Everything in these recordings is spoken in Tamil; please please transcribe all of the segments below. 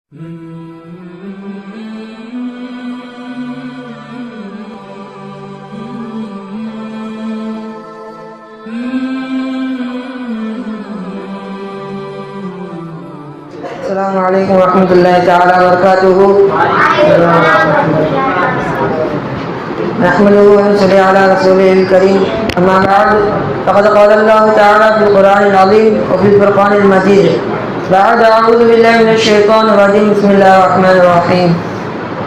Assalamualaikum warahmatullahi ta'ala wabarakatuh. نحمده ونصلي على رسوله الكريم أما بعد فقد قال الله تعالى في القرآن العظيم وفي الفرقان المجيد بعد أعوذ بالله من الشيطان الرجيم بسم الله الرحمن الرحيم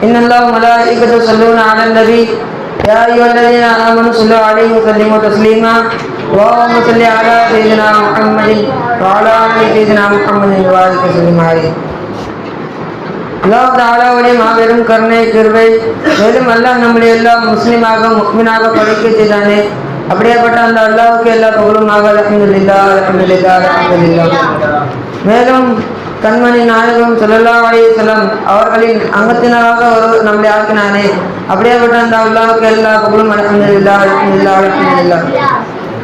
إن الله وملائكته يصلون على النبي يا أيها الذين آمنوا صلوا عليه وسلموا تسليما اللهم صل على سيدنا محمد وعلى آل سيدنا محمد وبارك وسلم عليه. அல்லாஹ் தஆலாவுடைய மாபெரும் கருணை கிருபை மேலும் அல்லாஹ் நம்மளை எல்லாம் முஸ்லிமாக முஃமினாக படைக்க செய்தானே. அப்படியேப்பட்ட அந்த அல்லாஹ்வுக்கு எல்லா புகழுமாக அல்ஹம்துலில்லாஹ் அல்ஹம்துலில்லாஹ் அல்ஹம்துலில்லாஹ். மேலும் கண்மணி நாயகம் ஸல்லல்லாஹு அலைஹி வஸல்லம் அவர்களின் அங்கத்தினராக நம்மளை ஆக்கினானே. அப்படியேப்பட்ட அந்த அல்லாஹ்வுக்கு எல்லா புகழும் அல்ஹம்துலில்லாஹ் அல்ஹம்துலில்லாஹ் அல்ஹம்துலில்லாஹ்.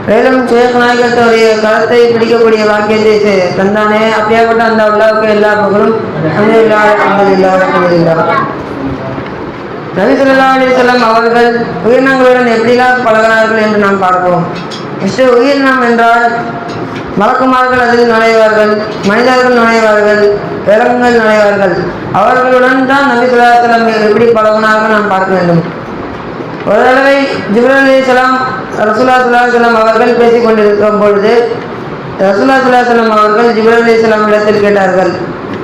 மேலும் ஷேக் நாயகத்துடைய கரத்தை பிடிக்கக்கூடிய வாக்கியத்தை தந்தானே. அப்படியேப்பட்ட அந்த அல்லாஹ்வுக்கு எல்லா புகழும் அல்ஹம்துலில்லாஹ் அல்ஹம்துலில்லாஹ் அல்ஹம்துலில்லாஹ். நபி ஸல்லல்லாஹு அலைஹி வஸல்லம் அவர்கள் உயிரினங்களுடன் எப்படிலாம் பழகினார்கள் என்று நாம் பார்ப்போம். உயிரினம் என்றால் மலக்குமார்கள் அதில் நுழைவார்கள், மனிதர்கள் நுழைவார்கள், விலங்குகள் நுழைவார்கள். அவர்களுடன் தான் நபி ஸல்லல்லாஹு அலைஹி வஸல்லம் எப்படி பழகினார்கள் நாம் பார்க்க வேண்டும். ஒரு தடவை ஜிப்ரீல் அலைஹிஸ்ஸலாம் ரசூலுல்லாஹி ஸல்லல்லாஹு அலைஹி வஸல்லம் அவர்கள் பேசிக் கொண்டிருக்கும் பொழுது ரசூலுல்லாஹி ஸல்லல்லாஹு அலைஹி வஸல்லம் அவர்கள் ஜிப்ரீல் அலைஹிஸ்ஸலாம் இடத்தில் கேட்டார்கள்,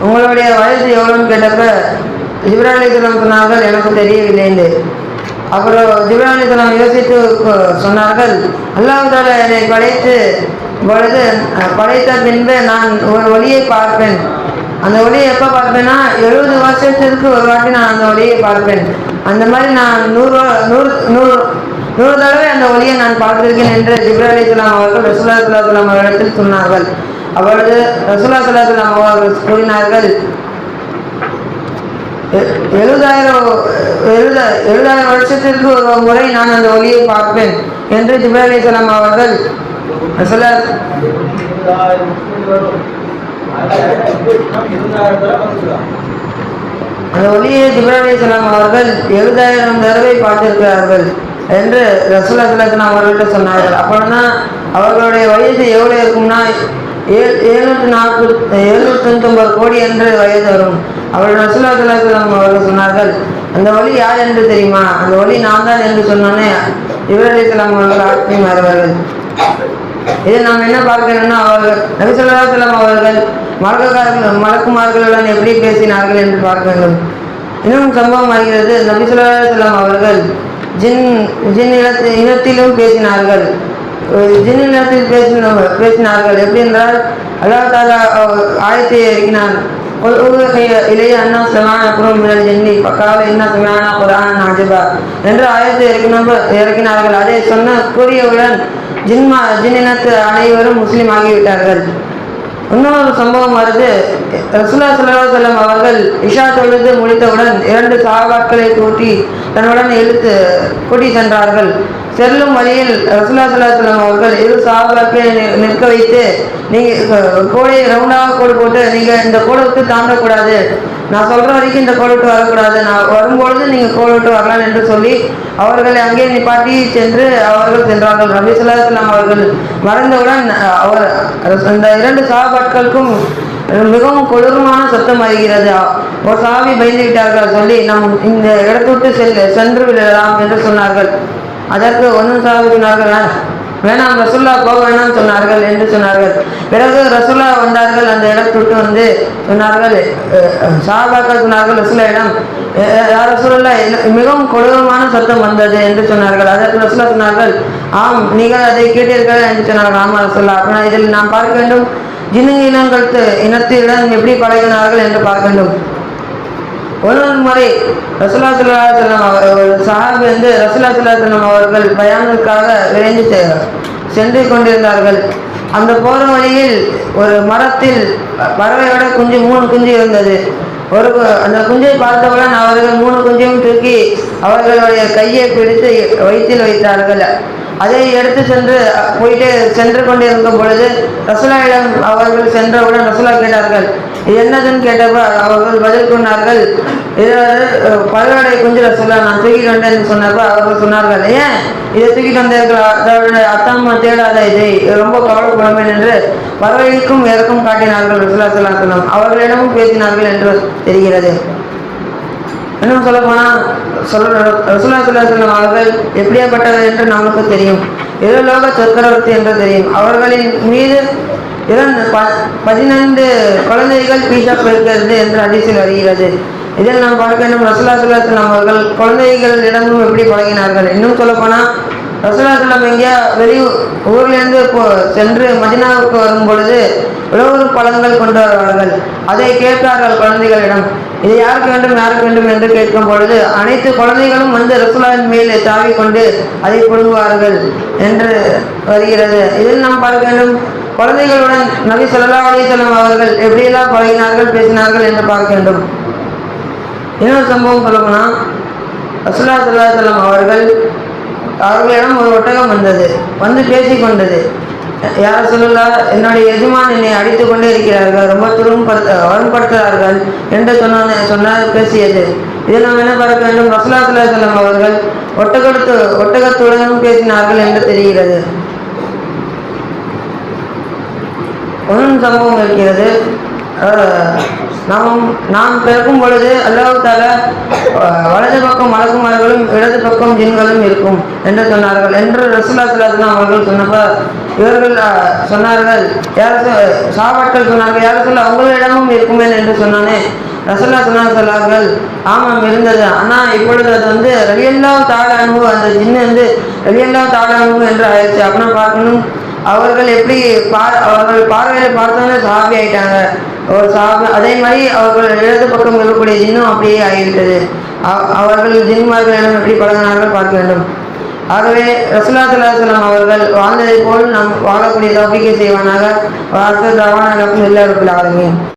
உங்களுடைய வயது எவ்வளோன்னு கேட்டப்ப ஜிப்ரீல் அலைஹிஸ்ஸலாம் சொன்னார்கள், எனக்கு தெரியவில்லை என்று. அப்புறம் ஜிப்ரீல் அலைஹிஸ்ஸலாம் யோசித்து சொன்னார்கள், அல்லாஹ் தஆலா என்னை படைத்த பின்பு நான் ஒரு ஒளியை பார்ப்பேன். அந்த ஒளியை எப்போ பார்ப்பேன்னா 70 வருஷத்திற்கு ஒரு வாட்டி நான் அந்த ஒளியை பார்ப்பேன். அந்த மாதிரி நான் 100 தடவை அந்த ஒளியை நான் பார்த்திருக்கேன் என்று ஜிப்ரீல் அலைஹிஸ்ஸலாம் அவர்கள் ரசூலுல்லாஹி ஸல்லல்லாஹு அலைஹி வஸல்லம் அவர்களிடத்தில் சொன்னார்கள். அப்பொழுது ரசூலுல்லாஹி ஸல்லல்லாஹு அலைஹி வஸல்லம் அவர்கள் கூறினார்கள், 70,000 வருஷத்திற்கு ஒரு முறை நான் அந்த ஒளியை பார்ப்பேன் என்று ஜிப்ரீல் அலைஹிஸ்ஸலாம் அவர்கள் அந்த ஒளியை ஜிப்ரீல் அலைஹிஸ்ஸலாம் அவர்கள் 70,000 தடவை பார்த்திருக்கிறார்கள் என்று ரசூலுல்லாஹி ஸல்லல்லாஹு அலைஹி வஸல்லம் அவர்கள்ட்ட சொன்னார்கள். அப்போதான் அவர்களுடைய வயது எவ்வளோ இருக்கும்னா 799 கோடி என்று வயது வரும். அவர்கள் ரசூலுல்லாஹி ஸல்லல்லாஹு அலைஹி வஸல்லம் அவர்கள் சொன்னார்கள், அந்த ஒளி யார் என்று தெரியுமா? அந்த ஒளி நான் தான் என்று சொன்னோன்னே ஜிப்ரீல் அலைஹிஸ்ஸலாம் அவர்கள் ஆட்சி மாறுவார்கள். இதை நாம் என்ன பார்க்கணும்னா, அவர்கள் நபி ஸல்லல்லாஹு அலைஹி வஸல்லம் அவர்கள் மலக்குமார்களுடன் எப்படி பேசினார்கள் என்று பார்க்க வேண்டும். இன்னும் சம்பவம் ஆகிறது, நபி ஸல்லல்லாஹு அலைஹி வஸல்லம் அவர்கள் ஜின் இனத்திலும் பேசினார்கள். ஜின்னிடத்தில் பேசினார்கள் எப்படி என்றால், அல்லாஹ் தஆலா ஆயத்தை இறக்கினார், இளைய அண்ணா சமான குருமினல் ஜன்னி பக்கால என்ன சமான குர்ஆன் அஜபா என்று ஆயத்தை இறக்கினார்கள். அதை கூறியவுடன் ஜின்னினத்து அனைவரும் முஸ்லீம் ஆகிவிட்டார்கள். இன்னொரு சம்பவம் வருது, ரசூலுல்லாஹி ஸல்லல்லாஹு அலைஹி வஸல்லம் அவர்கள் இஷா தொழுது முடித்தவுடன் 2 சஹாபாக்களை தன்னுடன் கூட்டி சென்றார்கள். செல்லும் வழியில் ரசூலுல்லாஹி ஸல்லல்லாஹு அலைஹி வஸல்லம் அவர்கள் 2 சஹாபாக்களை நிற்க வைத்து, நீங்கள் கோடையை ரவுண்டாக கோடு போட்டு நீங்கள் இந்த கோடை விட்டு தாண்டக்கூடாது, நான் சொல்கிற வரைக்கும் இந்த கோடு விட்டு வரக்கூடாது, நான் வரும்பொழுது நீங்கள் கோடு விட்டு வரலாம் என்று சொல்லி அவர்களை அங்கே நிப்பாட்டி அவர்கள் சென்றார்கள். நபி ஸல்லல்லாஹு அலைஹி வஸல்லம் அவர்கள் மறைந்தவுடன் அந்த 2 சஹாபாக்களுக்கும் மிகவும் கொடூரமான சத்தம் வருகிறது. ஒரு சஹாபி பயந்து விட்டார்கள். சொல்லி நாம் இந்த இடத்தை விட்டு சென்று விடலாம் என்று சொன்னார்கள். அதற்கு ஒன்றும் சஹாபி சொன்னார்கள், வேணாம் ரசூலுல்லாஹ் போக வேணாம் சொன்னார்கள் என்று சொன்னார்கள். பிறகு ரசூலுல்லாஹ் வந்தார்கள். அந்த இடத்தை விட்டு வந்து சொன்னார்கள், சஹாபாக்கள் சொன்னார்கள் ரசூலுல்லாஹிடம், யார் ரசூலுல்லாஹ் மிகவும் கொடூரமான சத்தம் வந்தது என்று சொன்னார்கள். அதற்கு ரசூலுல்லாஹ் சொன்னார்கள், ஆம் நீங்கள் அதை கேட்டீர்கள் என்று சொன்னார்கள். ஆமாம் ரசூலுல்லாஹ். அப்படின்னா இதில் நாம் பார்க்க வேண்டும், இனத்துடன் எப்படி பழகினார்கள் என்று பார்க்க வேண்டும். ஒரு முறை ரசூலுல்லாஹி ஸல்லல்லாஹு அலைஹி வஸல்லம் ஒரு சஹாபி ரசூலுல்லாஹி ஸல்லல்லாஹு அலைஹி வஸல்லம் அவர்கள் பயானுக்காக விரைந்து சென்று கொண்டிருந்தார்கள். அந்த போற வழியில் ஒரு மரத்தில் பறவையோட 3 குஞ்சு இருந்தது. அந்த குஞ்சை பார்த்தவுடன் அவர்கள் 3 குஞ்சையும் தூக்கி அவர்களுடைய கையை பிடித்து வயிற்றில் வைத்தார்கள். அதை எடுத்து சென்று கொண்டிருக்கும் பொழுது ரசூலாவிடம் அவர்கள் சென்றவுடன் ரசூலா கேட்டார்கள், இது என்னதுன்னு கேட்டப்ப அவர்கள் பதில் சொன்னார்கள், இது பறவையுடைய குஞ்சு ரசூலா, நான் தூக்கிட்டு வந்தேன்னு சொன்னப்ப அவர்கள் சொன்னார்கள், ஏன் இதை தூக்கிட்டு வந்தீர்கள், அத்தாம்மா தேடாத, இதை ரொம்ப கவலைப்படவேன் என்று பறவைக்கும் இறக்கம் காட்டினார்கள் ரசூலா ஸல்லல்லாஹு அலைஹி வஸல்லம். அவர்களிடமும் பேசினார்கள் என்று தெரிகிறது. இன்னும் சொல்ல போனால் ரசூலுல்லாஹி ஸல்லல்லாஹு அலைஹி வஸல்லம் அவர்கள் எப்படியாப்பட்டவர் என்று நமக்கு தெரியும். இருலோக சக்கரவர்த்தி என்று தெரியும். அவர்களின் மீது 12 குழந்தைகள் பீஷாப் இருக்கிறது என்று ஹதீஸில் வருகிறது. இதில் நாம் பார்க்க வேண்டும், ரசூலுல்லாஹி ஸல்லல்லாஹு அலைஹி வஸல்லம் அவர்கள் குழந்தைகளிடமும் எப்படி பழகினார்கள். இன்னும் சொல்ல போனால் ரசூலுல்லாஹி ஸல்லல்லாஹு அலைஹி வஸல்லம் எங்கேயா ஊர்லேருந்து சென்று மதீனாவுக்கு வரும் பொழுது உழவு பழங்கள் கொண்டு வருவார்கள். அதை கேட்பார்கள் குழந்தைகளிடம், இதை யாருக்கு வேண்டும் என்று கேட்கும் பொழுது அனைத்து குழந்தைகளும் வந்து ரசூலுல்லாஹின் மேலே தாவி கொண்டு அதை புடுங்குவார்கள் என்று வருகிறது. இதில் நாம் பார்க்க வேண்டும், குழந்தைகளுடன் நபி ஸல்லல்லாஹு அலைஹி வஸல்லம் அவர்கள் எப்படியெல்லாம் பழகினார்கள், பேசினார்கள் என்று பார்க்க வேண்டும். இன்னொரு சம்பவம் சொல்லப்போனால் ரசூலுல்லாஹி ஸல்லல்லாஹு அலைஹி வஸல்லம் அவர்களிடம் ஒரு ஒட்டகம் வந்து பேசிக்கொண்டது, யார் சொல்லலாம், என்னுடைய எஜமான் என்னை அடித்து கொண்டே இருக்கிறார்கள், ரொம்ப வரும்படுத்துகிறார்கள் என்று பேசியது. இதை நாம் என்ன பார்க்க வேண்டும், ரசூலுல்லாஹி ஸல்லல்லாஹு அலைஹி வஸல்லம் அவர்கள் ஒட்டகத்துடனும் பேசினார்கள் என்று தெரிகிறது. ஒரு சம்பவம் இருக்கிறது. நாம் பிறக்கும் பொழுது அல்லாஹ் தஆலா வலது பக்கம் மலக்குமார்களும் இடது பக்கம் ஜின்களும் இருக்கும் என்று சொன்னார்கள் என்று ரசூலுல்லாஹி ஸல்லல்லாஹு அலைஹி வஸல்லம் அவர்கள் சொன்னப்ப இவர்கள் சொன்னார்கள், சஹாபாக்கள் சொன்னார்கள், யார் சொல்ல உங்களிடமும் இருக்குமே என்று சொன்னானே. ரசூலுல்லாஹி சொன்னார்கள், ஆமாம் இருந்தது, ஆனால் இப்பொழுது அது ரலியல்லாஹு தஆலா அன்ஹு, அந்த ஜின்னு ரலியல்லாஹு தஆலா அன்ஹு என்று ஆயிடுச்சு. அப்படின்னா பார்க்கணும், அவர்கள் எப்படி அவர்கள் பார்வையில் பார்த்தோன்னே சஹாபி ஆயிட்டாங்க, ஒரு சஹாபி. அதே மாதிரி அவர்கள் இடது பக்கம் இருக்கக்கூடிய ஜின்னும் அப்படியே ஆகிவிட்டது. அவர்கள் ஜின்மார்களிடம் எப்படி பழகினார்கள் பார்க்க வேண்டும். ஆகவே ரசூலுல்லாஹி ஸல்லல்லாஹு அலைஹி வஸல்லம் அவர்கள் வாழ்ந்ததை போல் நாம் வாழக்கூடிய தௌஃபீக்கை செய்வானாக. வாசல் தவானா அல்ஹம்துலில்லாஹி ரப்பில் ஆலமீன்.